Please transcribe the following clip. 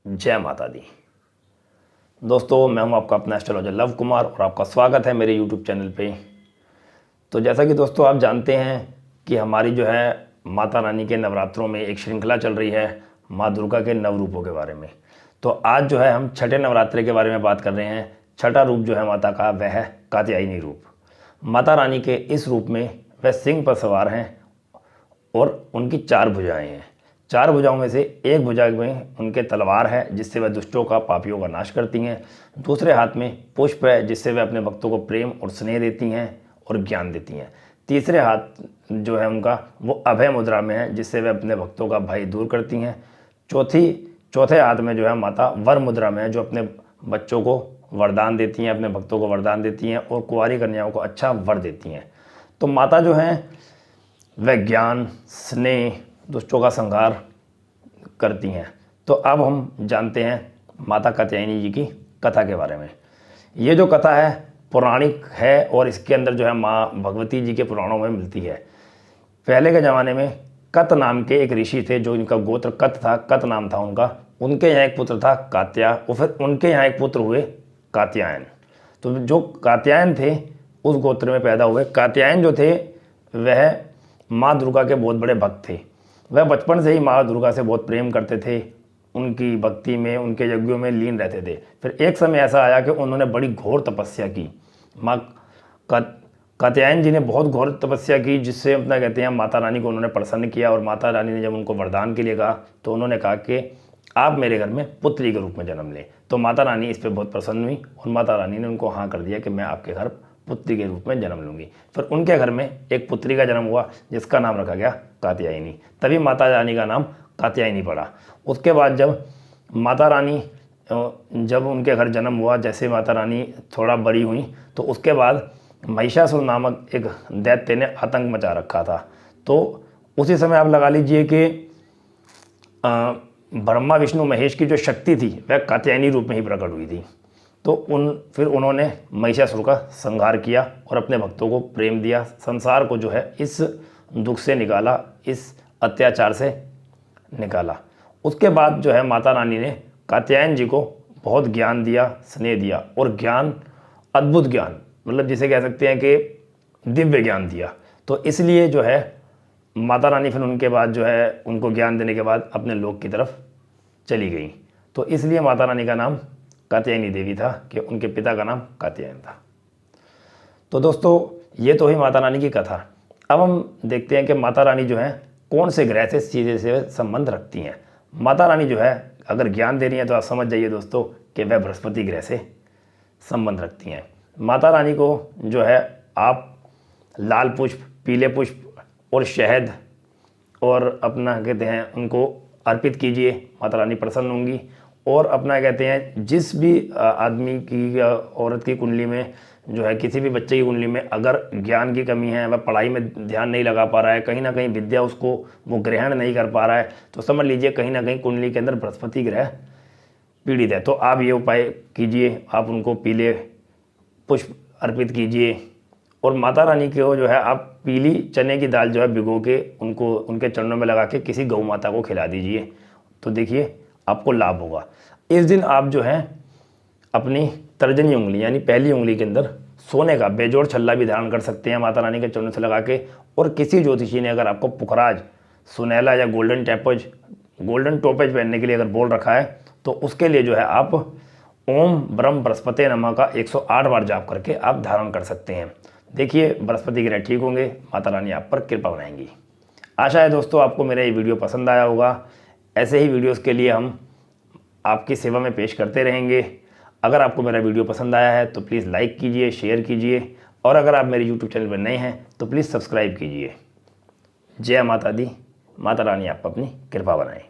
जय माता दी। दोस्तों, मैं हूं आपका अपना एस्ट्रोलॉजर लव कुमार और आपका स्वागत है मेरे यूट्यूब चैनल पे। तो जैसा कि दोस्तों आप जानते हैं कि हमारी जो है माता रानी के नवरात्रों में एक श्रृंखला चल रही है माँ दुर्गा के नव रूपों के बारे में। तो आज जो है हम छठे नवरात्रे के बारे में बात कर रहे हैं। छठा रूप जो है माता का वह है कात्यायनी रूप। माता रानी के इस रूप में वह सिंह पर सवार हैं और उनकी 4 भुजाएँ हैं। 4 भुजाओं में से एक भुजा में उनके तलवार है जिससे वह दुष्टों का पापियों का नाश करती हैं। दूसरे हाथ में पुष्प है जिससे वह अपने भक्तों को प्रेम और स्नेह देती हैं और ज्ञान देती हैं। तीसरे हाथ जो है उनका वो अभय मुद्रा में है जिससे वह अपने भक्तों का भय दूर करती हैं। चौथे हाथ में जो है माता वर मुद्रा में है जो अपने बच्चों को वरदान देती हैं, अपने भक्तों को वरदान देती हैं और कुंवारी कन्याओं को अच्छा वर देती हैं। तो माता जो हैं वह ज्ञान, स्नेह, दुष्टों का संहार करती हैं। तो अब हम जानते हैं माता कात्यायनी जी की कथा के बारे में। ये जो कथा है पौराणिक है और इसके अंदर जो है माँ भगवती जी के पुराणों में मिलती है। पहले के ज़माने में कत नाम के एक ऋषि थे जो इनका गोत्र कत था, कत नाम था उनका। उनके यहाँ एक पुत्र था कात्या और फिर उनके यहाँ एक पुत्र हुए कात्यायन। तो जो कात्यायन थे उस गोत्र में पैदा हुए। कात्यायन जो थे वह माँ दुर्गा के बहुत बड़े भक्त थे। वह बचपन से ही माँ दुर्गा से बहुत प्रेम करते थे, उनकी भक्ति में, उनके यज्ञों में लीन रहते थे। फिर एक समय ऐसा आया कि उन्होंने बड़ी घोर तपस्या की। माँ कात्यायन जी ने बहुत घोर तपस्या की जिससे अपना कहते हैं माता रानी को उन्होंने प्रसन्न किया। और माता रानी ने जब उनको वरदान के लिए कहा तो उन्होंने कहा कि आप मेरे घर में पुत्री के रूप में जन्म लें। तो माता रानी इस पर बहुत प्रसन्न हुई और माता रानी ने उनको हाँ कर दिया कि मैं आपके घर पुत्री के रूप में जन्म लूँगी। फिर उनके घर में एक पुत्री का जन्म हुआ जिसका नाम रखा गया कात्यायनी। तभी माता रानी का नाम कात्यायनी पड़ा। उसके बाद जब माता रानी जब उनके घर जन्म हुआ, जैसे माता रानी थोड़ा बड़ी हुई तो उसके बाद महिषासुर नामक एक दैत्य ने आतंक मचा रखा था। तो उसी समय आप लगा लीजिए कि ब्रह्मा विष्णु महेश की जो शक्ति थी वह कात्यायनी रूप में ही प्रकट हुई थी। तो फिर उन्होंने महिषासुर का संहार किया और अपने भक्तों को प्रेम दिया, संसार को जो है इस दुख से निकाला, इस अत्याचार से निकाला। उसके बाद जो है माता रानी ने कात्यायन जी को बहुत ज्ञान दिया, स्नेह दिया और ज्ञान, अद्भुत ज्ञान, मतलब जिसे कह सकते हैं कि दिव्य ज्ञान दिया। तो इसलिए जो है माता रानी फिर उनके बाद जो है उनको ज्ञान देने के बाद अपने लोक की तरफ चली गई। तो इसलिए माता रानी का नाम कात्यायनी देवी था कि उनके पिता का नाम कात्यायन था। तो दोस्तों ये तो ही माता रानी की कथा। अब हम देखते हैं कि माता रानी जो है कौन से ग्रह से सीधे से संबंध रखती हैं। माता रानी जो है अगर ज्ञान दे रही हैं तो आप समझ जाइए दोस्तों कि वह बृहस्पति ग्रह से संबंध रखती हैं। माता रानी को जो है आप लाल पुष्प, पीले पुष्प और शहद और अपना कहते हैं उनको अर्पित कीजिए, माता रानी प्रसन्न होंगी। और अपना कहते हैं जिस भी आदमी की या औरत की कुंडली में जो है, किसी भी बच्चे की कुंडली में अगर ज्ञान की कमी है, वह पढ़ाई में ध्यान नहीं लगा पा रहा है, कहीं ना कहीं विद्या उसको वो ग्रहण नहीं कर पा रहा है, तो समझ लीजिए कहीं ना कहीं कुंडली के अंदर बृहस्पति ग्रह पीड़ित है। तो आप ये उपाय कीजिए, आप उनको पीले पुष्प अर्पित कीजिए और माता रानी को जो है आप पीली चने की दाल जो है भिगो के उनको उनके चरणों में लगा के किसी गौ माता को खिला दीजिए। तो देखिए आपको लाभ होगा। इस दिन आप जो है अपनी तर्जनी उंगली यानी पहली उंगली के अंदर सोने का बेजोड़ छल्ला भी धारण कर सकते हैं माता रानी के चरणों से लगा के। और किसी ज्योतिषी ने अगर आपको पुखराज, सुनहला या गोल्डन टोपेज पहनने के लिए अगर बोल रखा है तो उसके लिए जो है आप ओम ब्रह्म बृहस्पति नमः का 108 बार जाप करके आप धारण कर सकते हैं। देखिए बृहस्पति ग्रह ठीक होंगे, माता रानी आप पर कृपा बनाएंगी। आशा है दोस्तों आपको मेरा ये वीडियो पसंद आया होगा। ऐसे ही वीडियोस के लिए हम आपकी सेवा में पेश करते रहेंगे। अगर आपको मेरा वीडियो पसंद आया है तो प्लीज़ लाइक कीजिए, शेयर कीजिए और अगर आप मेरे यूट्यूब चैनल पर नए हैं तो प्लीज़ सब्सक्राइब कीजिए। जय माता दी। माता रानी आप पर अपनी कृपा बनाए।